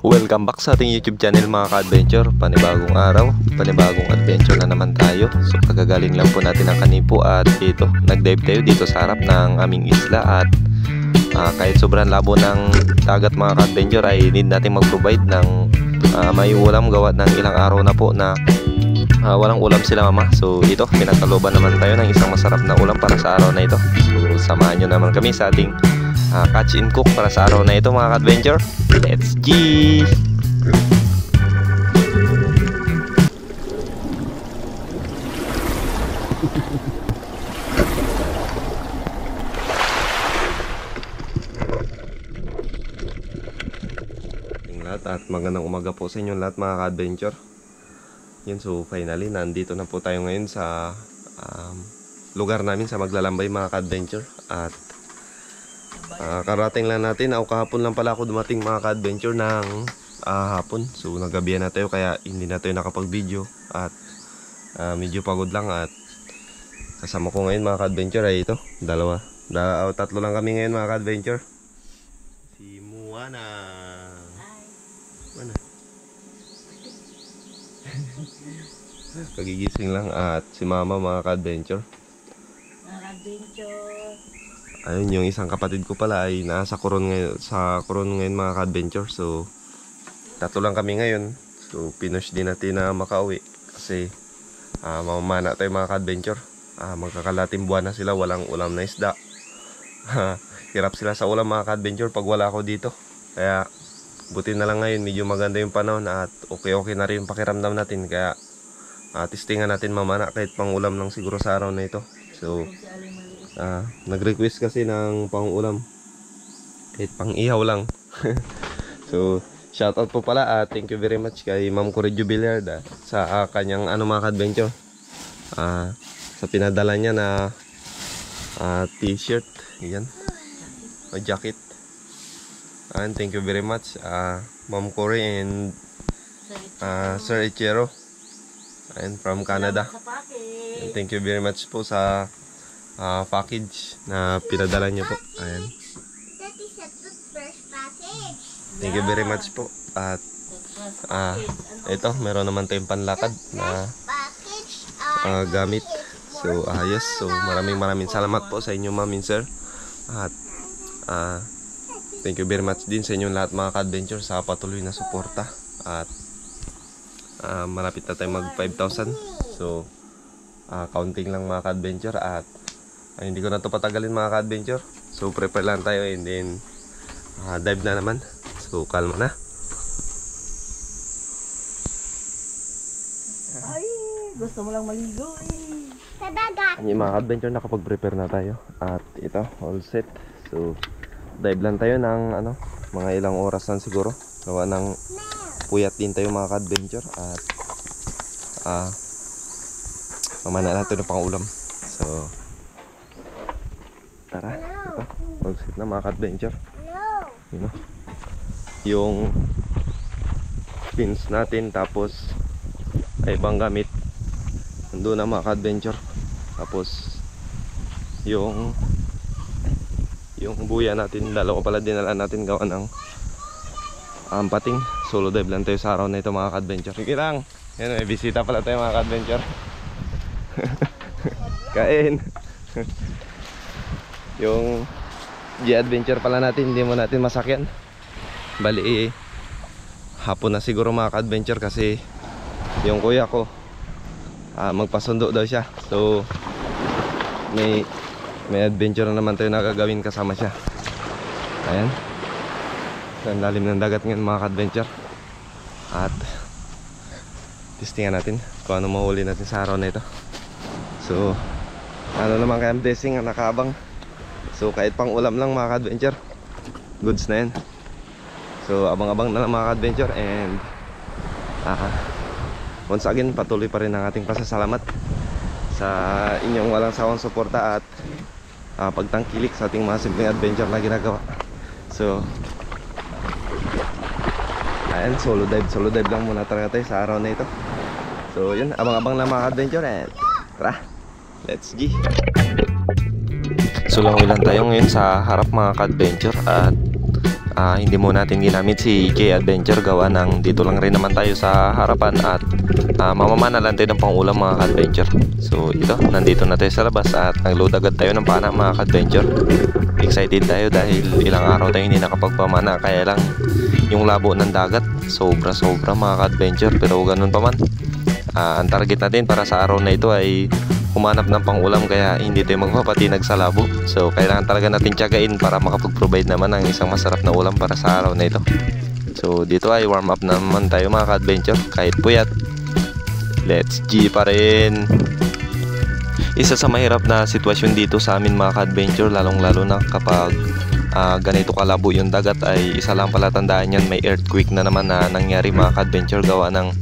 Welcome back sa ating YouTube channel mga ka-adventure. Panibagong araw, panibagong adventure na naman tayo. So kagagaling lang po natin ng Kanipo at dito nag-dive tayo dito sa harap ng aming isla. At kahit sobrang labo ng dagat mga ka-adventure ay need natin mag-provide ng may ulam gawa ng ilang araw na po na walang ulam sila mama. So ito pinagkalooban naman tayo ng isang masarap na ulam para sa araw na ito. So samahan nyo naman kami sa ating catch and cook para sa araw na ito mga ka-adventure. Let's go! At magandang umaga po sa inyo lahat mga ka-adventure. Yun, so finally nandito na po tayo ngayon sa lugar namin sa Maglalambay mga ka-adventure. At karating lang natin, kahapon lang pala ako dumating mga ka-adventure ng hapon. So naggabihan na tayo kaya hindi na tayo nakapag-video. At medyo pagod lang. At kasama ko ngayon mga ka-adventure ay ito, tatlo lang kami ngayon mga ka-adventure. Si Moana. Mana? Kagigising lang. At si mama mga ka-adventure. Ayun, yung isang kapatid ko pala ay nasa Coron ngayon mga ka-adventure. So tatlo lang kami ngayon. So pinush din natin na makauwi kasi mamamana tayo mga ka-adventure. Magkakalating buwan na sila, walang ulam na isda. Hirap sila sa ulam mga ka-adventure pag wala ako dito. Kaya buti na lang ngayon medyo maganda yung panahon at okay na rin yung pakiramdam natin. Kaya testingan natin mamana kahit pang ulam lang siguro sa araw na ito. So nag-request kasi ng pang ulam kahit pang ihaw lang. So shoutout po pala, thank you very much kay Ma'am Correggio Villard sa kanyang mga ka-adventure, sa pinadala niya na t-shirt, yan, o jacket. And thank you very much Ma'am Corey and Sir Echero and from Canada. And thank you very much po sa package na pinadala niyo po. Ayan. Thank you very much po. At ito, meron naman tayong panlakad na gamit. So yes, so maraming salamat po sa inyo ma'am and sir. At thank you very much din sa inyong lahat mga ka-adventure sa patuloy na suporta. At malapit na tayo mag 5,000. So counting lang mga ka-adventure. At hindi ko na ito patagalin mga ka-adventure. So prepare lang tayo and then dive na naman. So kalma na. Ay, gusto mo lang maligo eh. Sa dagat. Mga ka-adventure, nakapag-prepare na tayo. At ito, all set. So dive lang tayo ng mga ilang oras lang siguro. Gawa ng puyat din tayo mga ka-adventure. At mamana natin ng pang-ulam. So tara, ito, all set na mga ka-adventure. Yung pins natin, tapos ay ibang gamit nandun na mga ka-adventure. Tapos yung buya natin, dalawa pala dinala natin gawa ng pating. Solo dive lang tayo sa araw na ito mga ka-adventure. Sige lang, yan, may bisita pala tayo mga ka-adventure. Kain. Yung G-adventure pala natin, hindi mo natin masakyan. Bali hapon na siguro mga ka-adventure kasi yung kuya ko magpasundo daw siya. So may adventure na naman tayo nakagawin kasama siya. Ayan, sa lalim ng dagat ngayon mga ka-adventure. At testingan natin kung ano mahuli natin sa araw na ito. So naman kaya blessing ang nakaabang. So kahit pang ulam lang mga ka-adventure, goods na yan. So abang-abang na lang mga ka-adventure. And once again, patuloy pa rin ang ating pasasalamat sa inyong walang sawang suporta at pagtangkilik sa ating mga simpleng adventure na ginagawa. So ayan, solo dive lang muna talaga tayo sa araw na ito. So yun, abang-abang lang mga ka-adventure. And tara, let's go. So lang tayo ngayon sa harap mga ka-adventure. At hindi mo natin ginamit si K-Adventure gawa ng dito lang rin naman tayo sa harapan at mamamana lang tayo ng pangulam mga ka-adventure. So ito, nandito na tayo sa labas at nagload agad tayo ng pana mga ka-adventure. Excited tayo dahil ilang araw tayo hindi nakapagpamana, kaya lang yung labo ng dagat sobra mga ka-adventure. Pero ganun pa man, ang target natin para sa araw na ito ay humanap ng pangulam, kaya hindi tayo magpapatinag sa labo. So kailangan talaga natin tiyagain para makapag-provide naman ng isang masarap na ulam para sa araw na ito. So dito ay warm up naman tayo mga ka-adventure, kahit puyat. Let's G pa rin. Isa sa mahirap na sitwasyon dito sa amin mga ka-adventure, lalong lalo na kapag ganito kalabo yung dagat, ay isa lang pala tandaan yan, may earthquake na naman na nangyari mga ka-adventure gawa ng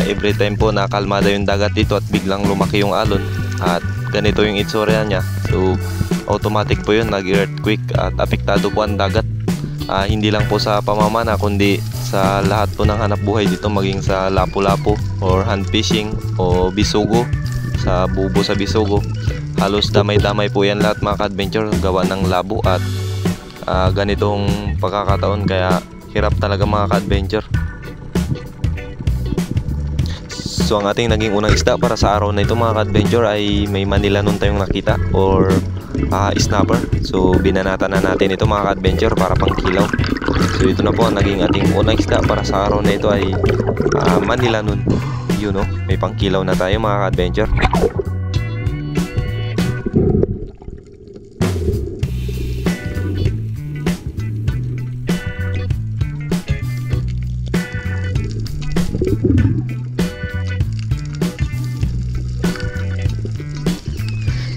every time po na kalmada yung dagat dito at biglang lumaki yung alon at ganito yung itsura niya. So automatic po yun, nag-earthquake at apektado po ang dagat. Hindi lang po sa pamamana kundi sa lahat po ng hanap buhay dito, maging sa lapu-lapu or hand fishing o bisugo, sa bubo sa bisugo. Halos damay-damay po yan lahat mga ka-adventure gawa ng labo at ganitong pagkakataon, kaya hirap talaga mga ka-adventure. So ang ating naging unang isda para sa araw na ito mga ka-adventure ay may Manila nun tayong nakita or snapper. So binanata na natin ito mga ka-adventure para pang kilaw. So ito na po ang naging ating unang isda para sa araw na ito ay Manila nun. Yun know, may pang kilaw na tayo mga ka-adventure.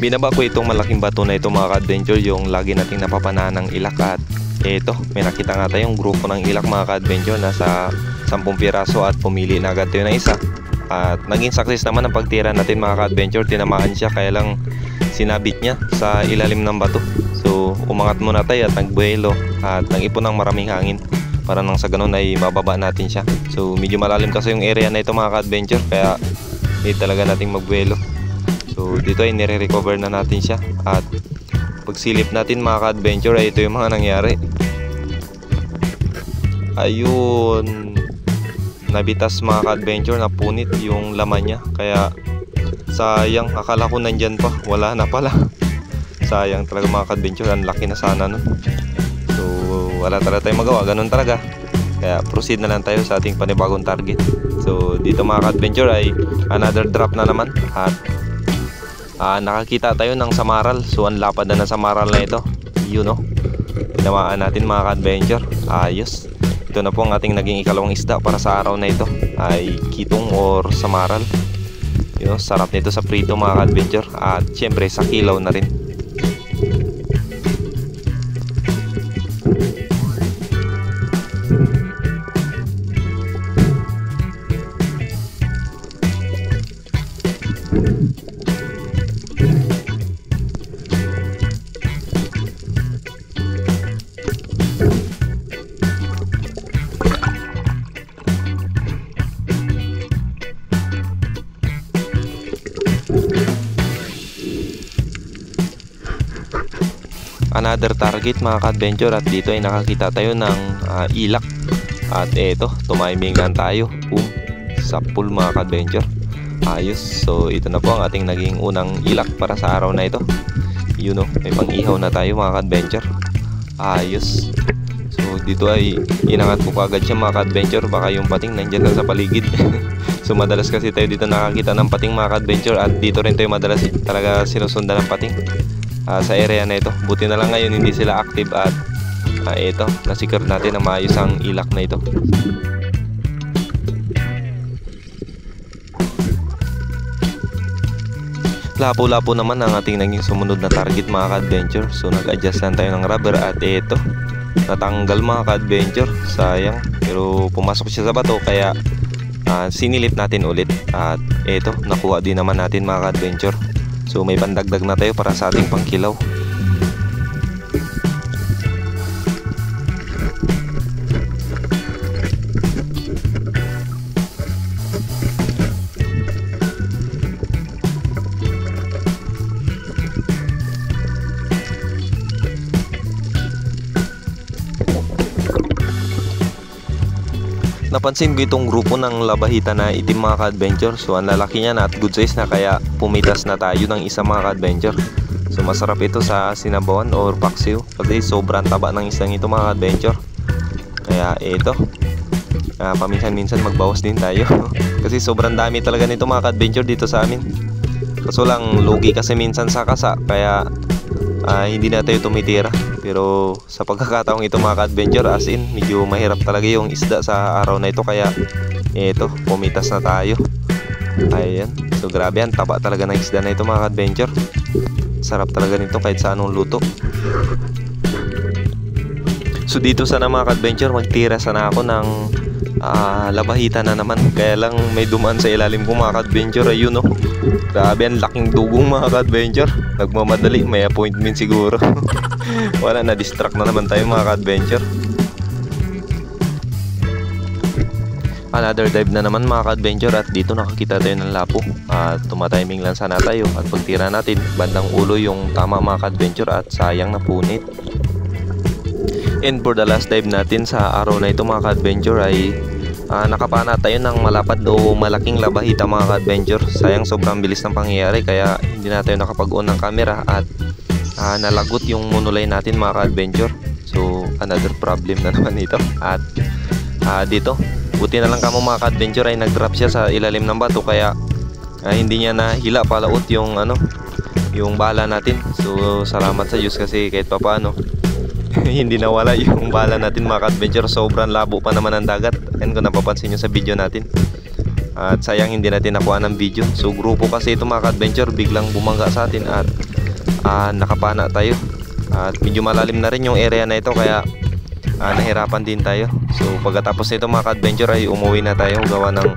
Binaba ko itong malaking bato na ito mga ka-adventure, yung lagi nating napapanahan ng ilak. At eto, may nakita nga tayong grupo ng ilak mga ka-adventure, nasa 10 piraso at pumili na agad tayo ng isa. At naging success naman ang pagtira natin mga ka-adventure, tinamaan siya kaya lang sinabit niya sa ilalim ng bato. So umangat muna tayo at nagbuelo at nag-ipon ng maraming hangin para nang sa ganun ay mababa natin siya. So medyo malalim kasi yung area na ito mga ka-adventure, kaya need talaga nating magbuelo. So dito ay nire-recover na natin siya at pagsilip natin mga ka-adventure ay ito yung mga nangyari. Ayun, nabitas mga ka-adventure, napunit yung laman niya, kaya sayang, akala ko nandyan pa, wala na pala. Sayang talaga mga ka-adventure, ang laki na sana nun. So wala talaga tayong magawa, ganun talaga. Kaya proceed na lang tayo sa ating panibagong target. So dito mga ka-adventure ay another drop na naman at nakakita tayo ng samaral. So ang lapad na ng samaral na ito, yun know, tinamaan natin mga ka-adventure. Ayos, ito na po ang ating naging ikalawang isda para sa araw na ito, ay kitong or samaral. Yun know, sarap nito sa prito mga ka-adventure at syempre sa kilaw na rin. Another target mga ka-adventure at dito ay nakakita tayo ng ilak at eto, tumiming lang tayo, boom, sa pool mga ka-adventure. Ayos, so ito na po ang ating naging unang ilak para sa araw na ito. You know, may pang-ihaw na tayo mga ka-adventure. Ayos, so dito ay inangat ko agad siya mga ka-adventure, baka yung pating nandyan lang sa paligid. So madalas kasi tayo dito nakakita ng pating mga ka-adventure at dito rin tayo madalas talaga sinusundan ng pating sa area na ito. Buti na lang ngayon hindi sila active at ito, nasikir natin na maayos ang ilak na ito. Lapo-lapo naman ang ating naging sumunod na target mga ka-adventure. So nag-adjust lang tayo ng rubber at ito, natanggal mga ka-adventure, sayang, pero pumasok siya sa bato kaya sinilip natin ulit at ito, nakuha din naman natin mga ka-adventure. So may pandagdag na tayo para sa ating pangkilaw. Napansin ko itong grupo ng labahita na itim mga ka-adventure. So ang lalaki niya na at good size na, kaya pumitas na tayo ng isa mga ka-adventure. So masarap ito sa sinabawan or paksiw kasi sobrang taba ng isang ito mga ka-adventure. Kaya ito, paminsan-minsan magbawas din tayo kasi sobrang dami talaga nito mga ka-adventure dito sa amin. Kaso lang lugi kasi minsan sa kasa, kaya hindi na tayo tumitira. Pero sa pagkakataong ito mga ka-adventure, as in medyo mahirap talaga yung isda sa araw na ito, kaya ito, pumitas na tayo. Ayan, so grabe yan, taba talaga ng isda na ito mga ka-adventure. Sarap talaga nito kahit sa anong luto. So dito sana mga ka-adventure, magtira sana ako ng labahita na naman. Kaya lang may dumaan sa ilalim ko mga ka-adventure. Ayun, oh, grabe, ang laking dugong mga ka-adventure. Nagmamadali, may appointment siguro. Wala, na distract na naman tayo mga ka-adventure. Another dive na naman mga ka-adventure, at dito nakakita tayo ng lapo. At tumatiming lang sana tayo, at pagtira natin bandang ulo yung tama mga ka-adventure, at sayang na punit. And for the last dive natin sa araw na ito mga ka-adventure ay nakapana tayo ng malapad o malaking labahita mga ka-adventure. Sayang sobrang bilis ng pangyayari, kaya hindi na tayo nakapag-on ng camera, at nalagot yung monolay natin mga ka-adventure. So another problem na naman ito. At dito, buti na lang kamo mga ka-adventure ay nag-drop siya sa ilalim ng bato, kaya hindi niya nahila palaot yung yung bala natin. So salamat sa Diyos, kasi kahit pa paano hindi nawala yung bala natin mga ka-adventure. Sobrang labo pa naman ang dagat. Yan kung napapansin nyo sa video natin. At sayang hindi natin nakuha ng video. So grupo kasi ito mga ka-adventure, biglang bumangga sa atin, at nakapana tayo. At medyo malalim na rin yung area na ito, kaya nahirapan din tayo. So pagkatapos nito mga ka-adventure ay umuwi na tayo, gawa ng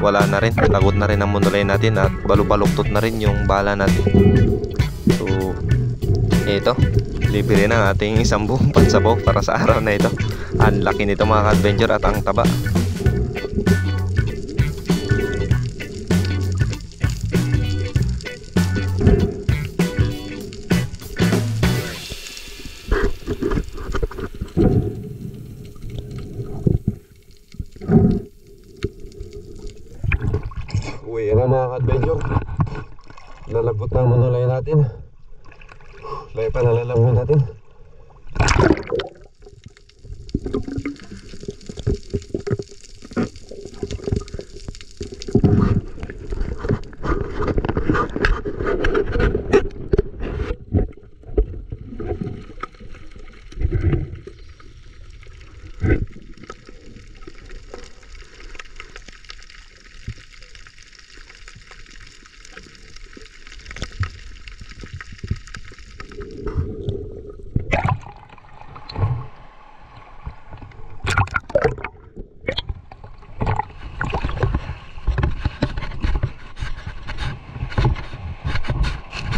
wala na rin, lagot na rin ang monolay natin, at balubaluktot na rin yung bala natin. So ito, libre na ang ating isang buong pansabaw para sa araw na ito. Ang laki nito mga ka-adventure, at ang taba. Uwi na mga ka-adventure. Nalagot na ang monolay natin. Laya pa nalalaman natin.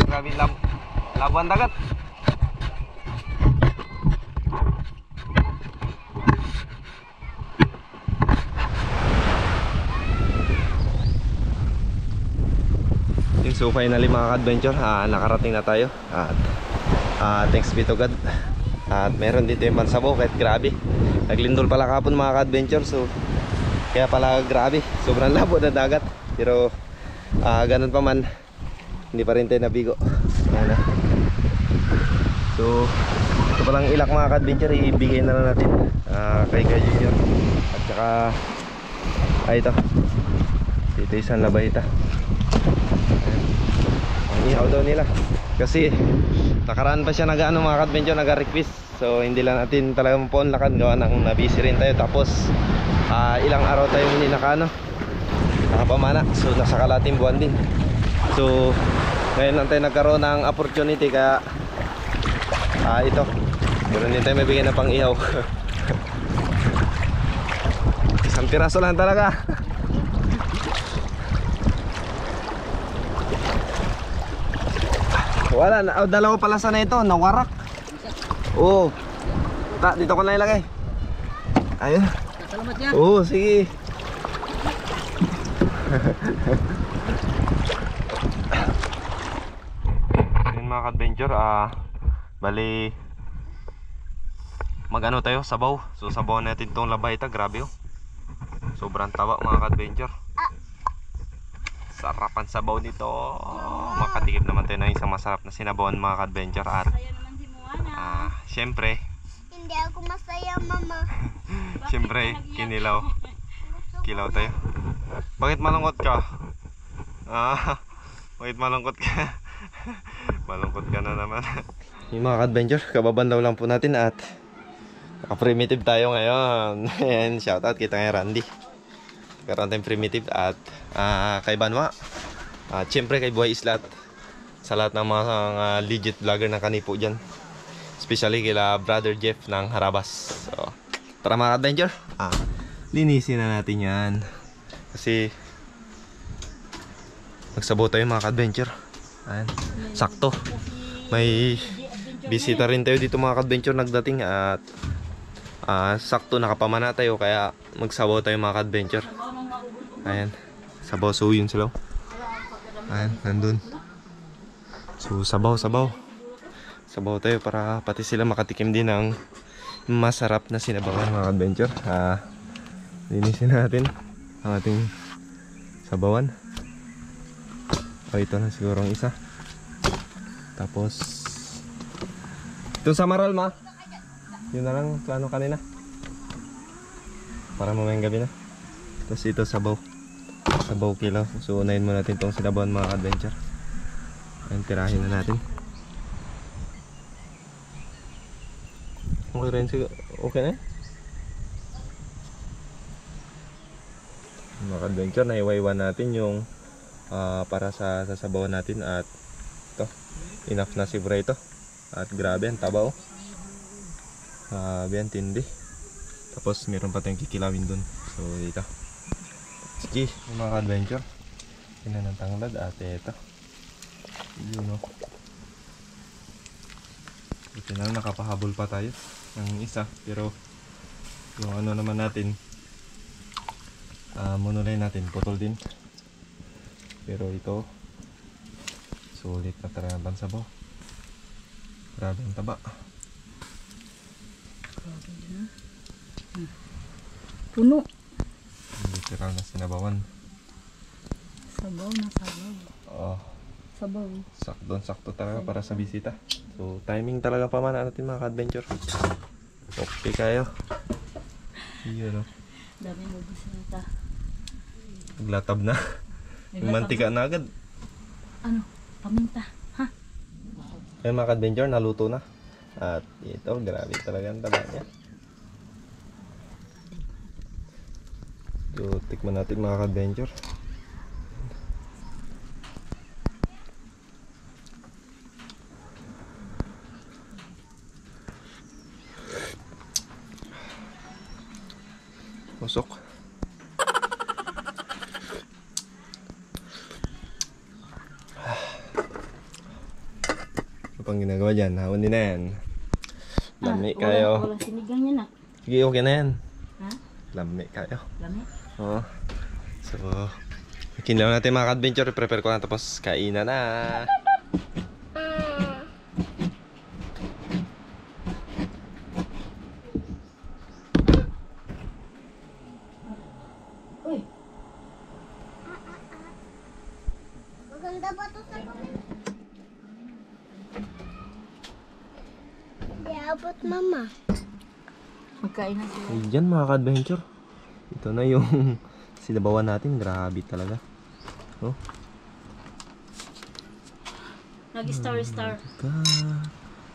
Grabe, labuan dagat. So finally mga ka-adventure, nakarating na tayo. At thanks be to God. At meron dito yung pansabaw, kahit grabe. Naglindol pala kapon mga ka-adventure. So kaya pala grabe, sobrang labo na dagat. Pero ganun pa man, hindi pa rin tayo nabigo. Ayan na. So ito palang ilak mga ka-adventure, ibigay na lang natin kay Kuya Junior. At saka ito, dito isang labahita. Ang ihaw daw nila, kasi nakaraan pa siya nag-ano mga ka-adventure, nag-request. So hindi lang natin talagang paunlakan, gawa ng nabisi rin tayo. Tapos ilang araw tayo hindi nakapamana. So nasa kalating buwan din. So ngayon lang tayo nagkaroon ng opportunity, kaya ito, meron din tayo mabigyan ng pang ihaw. Isang piraso lang talaga. Wala na, dalawa pala sana ito, nawarak. Oo. Dito ko na ilagay. Ayun. Salamat niya. Oo, sige. Ayun mga ka-adventure, bali mag-ano tayo, sabaw. So sabaw natin tong labahita, grabe oh. Sobrang taba mga ka-adventure. Sarapan sabaw nito. Makatikim naman tayo ng isang masarap na sinabawan mga ka-adventure. At syempre, Hindi ako masaya, mama. syempre, kinilaw. Kilaw tayo. Bakit malungkot ka? Bakit malungkot ka? Malungkot ka na naman. Yung mga ka-adventure, kababandaw lang po natin at naka-primitive tayo ngayon. Ayan, shoutout kita ngayon Randy. Karoon tayong primitive at kay Banwa. At syempre kay Buhay Islat. Sa lahat ng mga legit vlogger ng Kanipo dyan. Especially kila Brother Jeff ng Harabas. So, tara mga adventure. Linisin na natin yan. Kasi magsabaw tayo mga adventure. Ayan. Sakto. May bisita rin tayo dito mga adventure nagdating at sakto nakapamana tayo kaya magsabaw tayo mga adventure. Ayan. Sabaw, so yun sila. Ayan, nandun. So sabaw sabaw tayo para pati sila makatikim din ng masarap na sinabawan mga adventure. Linisin natin ang ating sabawan. Ito na siguro ang isa. Tapos ito sa maral ma. Yun na lang plano kanina para mamayang gabi na. Tapos ito sabaw kilaw. So unahin mo natin itong sinabawan mga adventure. Ayan, tirahin na natin. Okay rin siguro. Okay na mga adventure, naiwaiwan natin yung para sa sasabawan natin. At ito, enough na siguro ito. At grabe ang taba grabe ang tindi. Tapos meron pa tayong kikilawin dun. So dito sige mga adventure, yun na ng tanglad. At ito yun o, ito na nakapahabol pa tayo ng isa. Pero yung ano naman natin, monolay natin putol din. Pero ito sulit na talaga ang pansabaw. Grabe ang taba. Puno. Literal na sinabawan. Sabaw na sabaw. Oh, Sabaw. sakto talaga para sa bisita. So timing talaga pamana natin mga ka-adventure. Okay kayo. Yun o, Dami mo bisita. naglatab na. Yung mantika na agad. Ano? Paminta. Ha? Ayun mga ka-adventure, naluto na. At ito, grabe talaga ang taba niya. So tikman natin mga ka-adventure. Pusok. Ano pang ginagawa dyan? Hawon din na yan. Lami kayo. Wala sinigang yan ah. Sige, okay na yan. Ha? Lami kayo. Lami? Oo. So, kinilaw natin mga ka-adventure. Prepare ko na tapos kainan na. Uy! Maganda ba ito sa kapit? Hindi abot, mama. Magkain na sila. Ayan mga ka-adventure. Ito na yung sinabawan natin. Grabe talaga. Oh. Nag-star.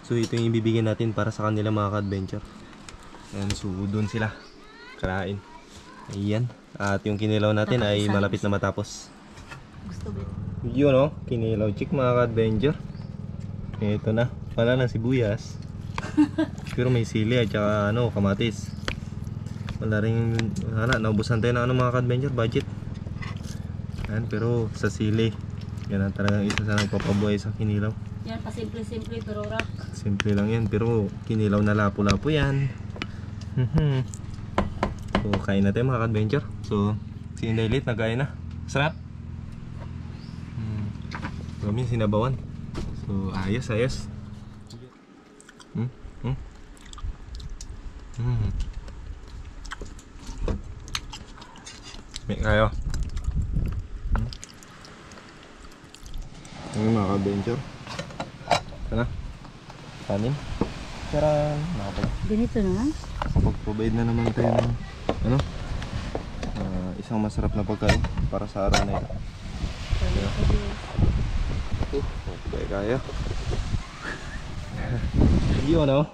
So ito yung ibibigay natin para sa kanila mga ka-adventure. Ayan, so doon sila karain. Ayan. At yung kinilaw natin ay malapit na matapos. Gusto ba? Yun o, kinilaw chick mga ka-adventure. Ito na. Wala ng sibuyas. Pero may sili at saka ano, kamatis. Wala rin, naubusan tayo ng ano mga ka-adventure, budget. Ayan, pero sa sili, yan ang talagang isa sa nagpapabuhay sa kinilaw. Yan, pasimple-simple pero rock. Simple lang yan, pero kinilaw na lapo-lapo yan. So, kain na tayo mga ka-adventure. So, si Inday Lit, nagkain na. Sarap! Kami sinabawan. So, ayos. May kayo. Ano mga ka-adventure? Ano? Kanin? Charan! Ganito na. Nakapag-provide na naman tayo ng ano? Isang masarap na pagkain para sa araw na ito. Okay, kaya. Yun, no?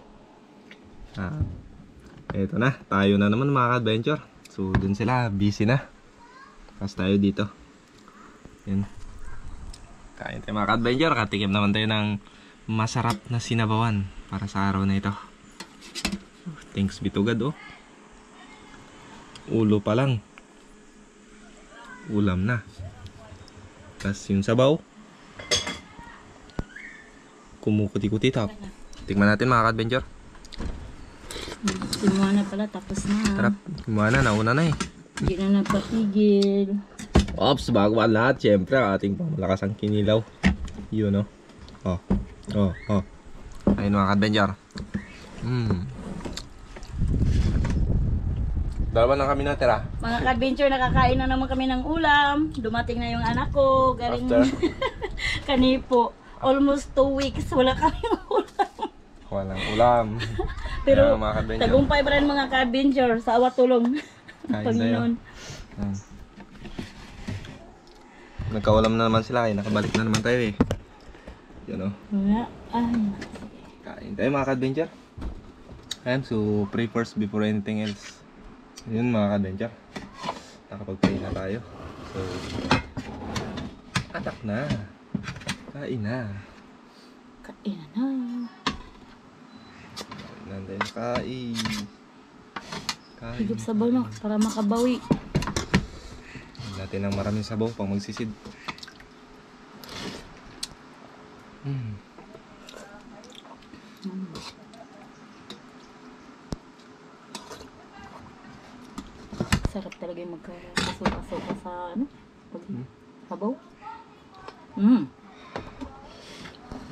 Ito na. Tayo na naman mga ka-adventure. So, dun sila. Busy na. Tapos tayo dito. Yan. Kain tayo mga ka-adventure. Katikim naman tayo ng masarap na sinabawan para sa araw na ito. Thanks be to God, oh. Ulo pa lang. Ulam na. Tapos yung sabaw. Kumukuti-kuti tap. Tikman natin mga ka-adventure. Kinuha na pala, tapos na. Tarap, kumuha na, nauna na eh. Hindi na nagpatigil. Ops, bago ang lahat, syempre ating pamalakas ang kinilaw. Yun, no? Oh. Ayun mga ka-adventure. Dalawa lang kami natira. Mga ka-adventure, nakakain na naman kami ng ulam. Dumating na yung anak ko. Galing After? kanipo. Almost 2 weeks. Wala kami ulam. Walang ulam. Pero Kaya, mga ka-adventure, tagumpay pa rin mga ka-adventure sa awa tulong. kain Panginoon. tayo. Nagkaulam na naman sila eh. Nakabalik na naman tayo eh. Yun, no? Wala. Ay. Kain tayo mga ka-adventure. Ayan, so pray first before anything else. Yun mga ka-adventure. Nakapag-pray na tayo. So, atak na. Kain na. Kain na. Nanday na kain. Kain. Higop sabaw na para makabawi. Lagyan natin ng maraming sabaw pang magsisid. Sarap talaga yung magkasuka-suka sa ano? Pag sabaw.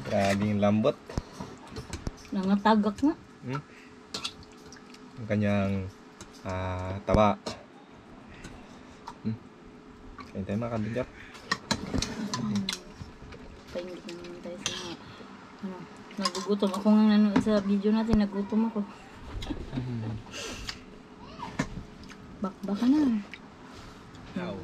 Grabe yung lambot. Nangatagak nga. Ang kanyang taba. Kain tayo mga ka-adventure. Paingit na naman tayo sa mga ano, nagugutom. Ako nga nanood sa video natin, nagutom ako. Bakbaka na. Wow.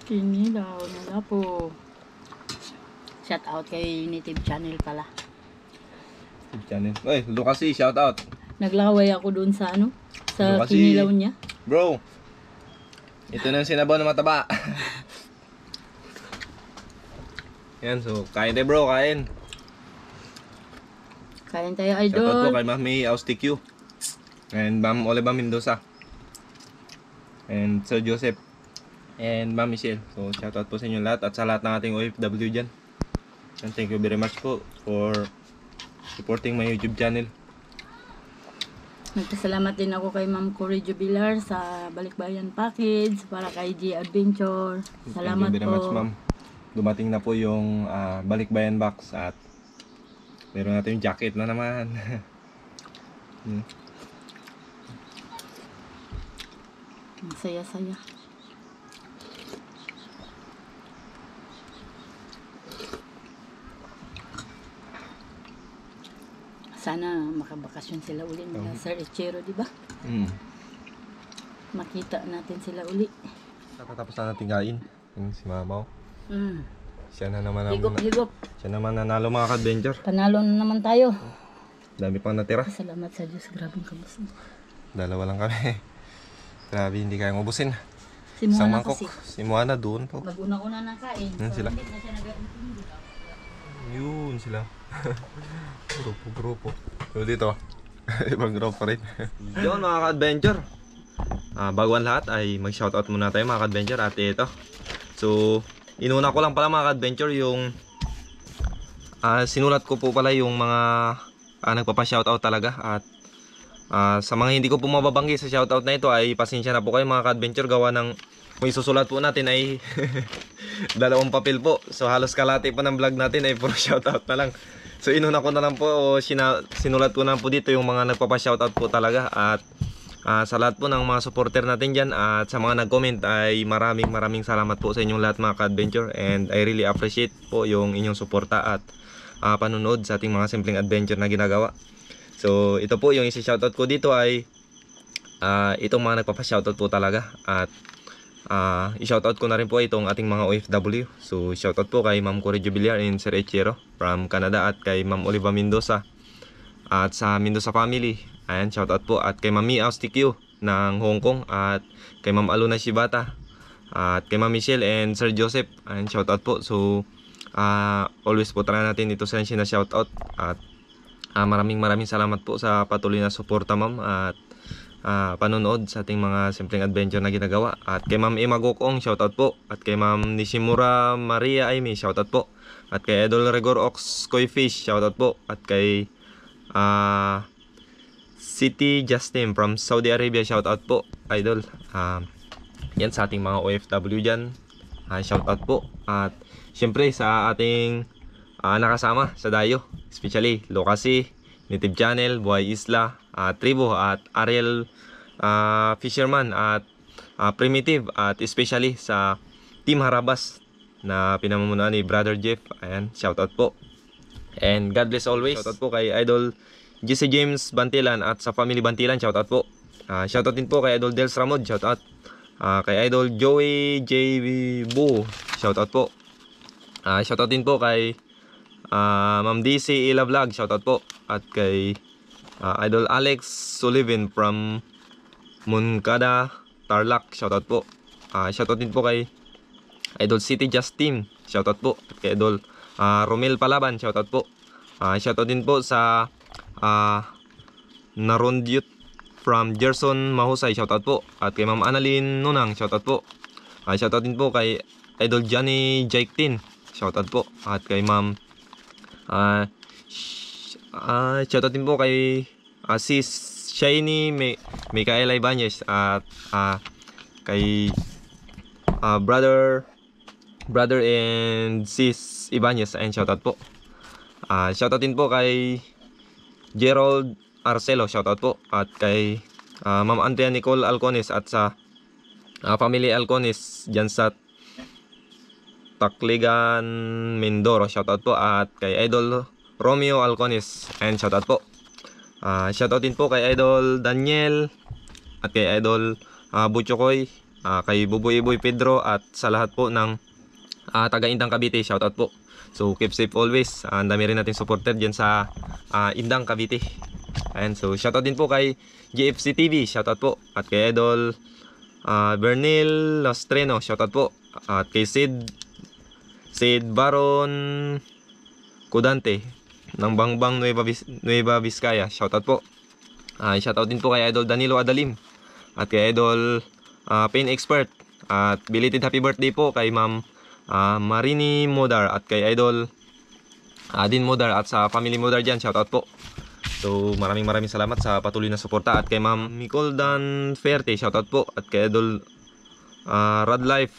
Kinilaw na lapo. Shout out kay Native Channel pala. YouTube channel. Uy, Lucasy, shout out. Naglaway ako doon sa ano? Sa Kasi- kinilaw niya. Bro, ito na yung sinabaw na mataba. Yan, so kain tayo bro, kain. Kain tayo, Shout out po idol. kay Mami Austikyu. And Ma'am Oliva Mendoza. And Sir Joseph. And Ma'am Michelle. So shout out po sa inyo lahat at sa lahat ng ating OFW dyan. And thank you very much po for supporting my YouTube channel. Nagpasalamat din ako kay Ma'am Cory Jubilar sa Balikbayan Package para kay G Adventure. Salamat Thank you very much, po. ma'am. Dumating na po yung Balikbayan box at meron natin yung jacket na naman. Ang saya-saya. Sana makabakasyon sila uli nila Sir Echero, di ba? Makita natin sila uli. Tapos na natin kain. Yung si Mamaw. Siya na naman Higop-higop. siya naman nanalo mga ka-adventure. Panalo na naman tayo. Dami pang natira. Salamat sa Diyos. Grabing kabusin. Dalawa lang kami. Grabe, hindi kayang ubusin. Si Isang Moana mangkok. kasi. Si Moana doon po. Mag-una-una na kain. Yan So, sila. hindi na siya nag-intindi. Yun sila. Grupo. So dito. Ibang grupo pa rin. Yun mga ka-adventure. Bago ang lahat ay mag-shoutout muna tayo mga ka-adventure. At ito. So, inuna ko lang pala mga ka-adventure yung sinulat ko po pala yung mga nagpapa-shoutout talaga. At sa mga hindi ko po mababanggi sa shoutout na ito ay pasensya na po kayo mga ka-adventure. Gawa ng may susulat po natin ay 2 papel po. So halos kalahati pa ng vlog natin ay puro shoutout na lang. So inuna ko na lang po, sinulat ko na po dito yung mga nagpapa-shoutout po talaga. At sa lahat po ng mga supporter natin dyan at sa mga nag-comment ay maraming salamat po sa inyong lahat mga ka-adventure. And I really appreciate po yung inyong suporta at panunood sa ating mga simpleng adventure na ginagawa. So ito po yung isi-shoutout ko dito ay itong mga nagpapa-shoutout po talaga. At i-shoutout ko na rin po itong ating mga OFW. So shoutout po kay Ma'am Cory Jubilar and Sir Echero from Canada at kay Ma'am Oliva Mendoza at sa Mendoza family. Ayan, shoutout po at kay Ma'am Austikyo ng Hong Kong at kay Ma'am Aluna Shibata at kay Ma'am Michelle and Sir Joseph. Ayan, shoutout po. So always po try natin ito sa na shoutout at maraming salamat po sa patuloy na suporta ma'am at panonood sa ating mga simpleng adventure na ginagawa. At kay Ma'am Emma Gokong, shoutout po. At kay Ma'am Nishimura Maria Aimee, shoutout po. At kay Idol Rigor Ox Koi Fish, shoutout po. At kay City Justin from Saudi Arabia, shoutout po Idol. Yan sa ating mga OFW dyan, shoutout po. At syempre sa ating nakasama sa Dayo, especially Lokasi, Native Channel, Buhay Isla, Tribo at Ariel Fisherman at Primitive at especially sa Team Harabas na pinamumunuan ni Brother Jeff. Ayan, shoutout po. And God bless always. Shoutout po kay Idol GC James Bantilan at sa Family Bantilan, shoutout po. Shoutout din po kay Idol Dels Ramod, shoutout. Kay Idol Joey JV Bu, shoutout po. Shoutout din po kay Ma'am DC Ila Vlog, shoutout po. At kay Idol Alex Sullivan from Moncada, Tarlac, shoutout po. Shoutout din po kay Idol City Justin, shoutout po. At kay Idol Romel Palaban, shoutout po. Shoutout din po sa Narondyut from Gerson Mahusay, shoutout po. At kay Ma'am Annalyn Nunang, shoutout po. Shoutout din po kay Idol Johnny Jaiktin, shoutout po. At kay Ma'am shoutout din po kay Sis Shiny Micaela Ibanez at kay brother and Sis Ibanez, and shoutout po. Shoutout din po kay Gerald Arcelo, shoutout po. At kay Ma'am Andrea Nicole Alcones at sa Family Alcones dyan sa Tacligan, Mindoro, shoutout po. At kay Idol Romeo Alcones, and shoutout po. Shoutout din po kay Idol Daniel at kay Idol Butchokoy, kay Buboy Boy Pedro at sa lahat po ng taga Indang Cavite, shoutout po. So keep safe always. Ang dami rin natin supporter dyan sa Indang Cavite. Ayan, so shoutout din po kay GFC TV, shoutout po. At kay Idol Bernil Lostreno, shoutout po. At kay Sid Baron Kudante ng Bangbang Nueva Vizcaya, shoutout po. Shoutout din po kay Idol Danilo Adalim at kay Idol Pain Expert. At belated happy birthday po kay Ma'am Marini Modar at kay Idol Adin Modar at sa Family Modar dyan, shoutout po. So maraming salamat sa patuloy na suporta. At kay Ma'am Micoldan Ferte, shoutout po. At kay Idol Rad Life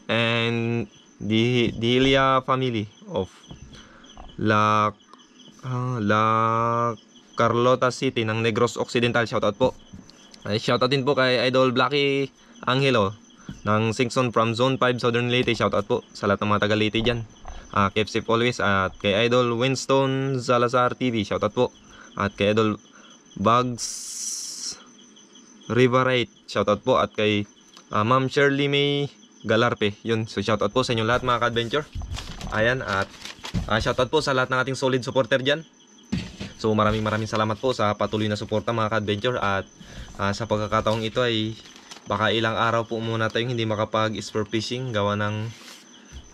and Dihilia family of La Carlota City ng Negros Occidental, shoutout po. Shoutout din po kay Idol Blacky Angelo ng Singson from Zone 5 Southern Leyte, shoutout po sa lahat ng mga taga Leyte dyan. Keep safe always. At kay Idol Winston Salazar TV, shoutout po. At kay Idol Bugs Riverite, shoutout po. At kay Ma'am Shirley May Galarpe, yun. So shoutout po sa inyo lahat mga ka-adventure. Ayan, at shoutout po sa lahat ng ating solid supporter dyan. So maraming salamat po sa patuloy na suporta mga ka-adventure. At sa pagkakataong ito ay baka ilang araw po muna tayong hindi makapag-spear fishing, gawa ng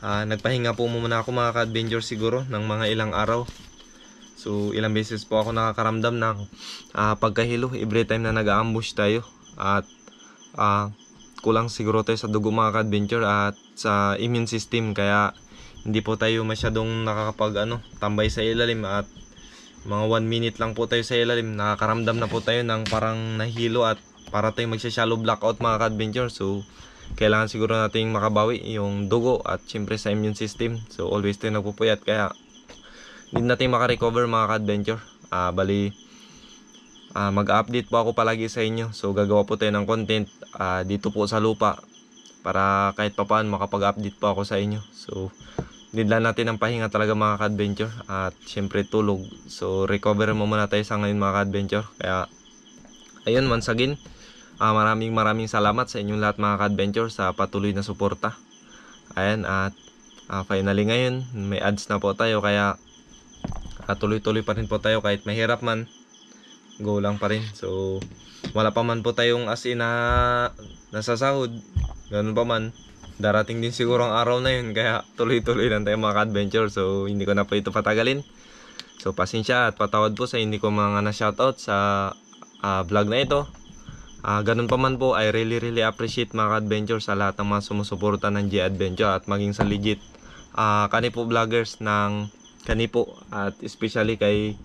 nagpahinga po muna ako mga ka-adventure siguro ng mga ilang araw. So ilang beses po ako nakakaramdam ng pagkahilo every time na nag-ambush tayo. At kulang siguro tayo sa dugo mga ka-adventure at sa immune system, kaya hindi po tayo masyadong nakakapag tambay sa ilalim. At mga 1 minute lang po tayo sa ilalim, nakakaramdam na po tayo ng parang nahilo at para tayong magsha-shallow blackout mga ka-adventure. So kailangan siguro nating makabawi yung dugo at syempre sa immune system. So always tayo nagpupuyat, kaya hindi natin makarecover mga ka-adventure. Mag-update po ako palagi sa inyo. So gagawa po tayo ng content dito po sa lupa para kahit papaano makapag-update po ako sa inyo. So need lang natin ng pahinga talaga mga ka-adventure, at syempre tulog. So recover mo muna tayo sa ngayon mga ka-adventure. Kaya ayun, once again, maraming salamat sa inyong lahat mga ka-adventure sa patuloy na suporta. Ayan, at finally ngayon may ads na po tayo, kaya tuloy-tuloy pa rin po tayo kahit mahirap man. Go lang pa rin. So wala pa man po tayong as in na nasasahod, ganun pa man, darating din siguro ang araw na yun. Kaya tuloy-tuloy lang tayo mga ka-adventure. So hindi ko na po ito patagalin. So pasensya at patawad po sa hindi ko mga na-shoutout sa vlog na ito. Ganun pa man po, I really appreciate mga ka-adventure sa lahat ng mga sumusuporta ng G Adventure, at maging sa legit Kanipo vloggers ng Kanipo, at especially kay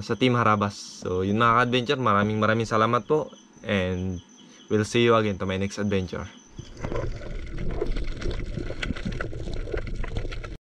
sa Team Harabas. So yun mga ka-adventure, maraming salamat po, and we'll see you again to my next adventure.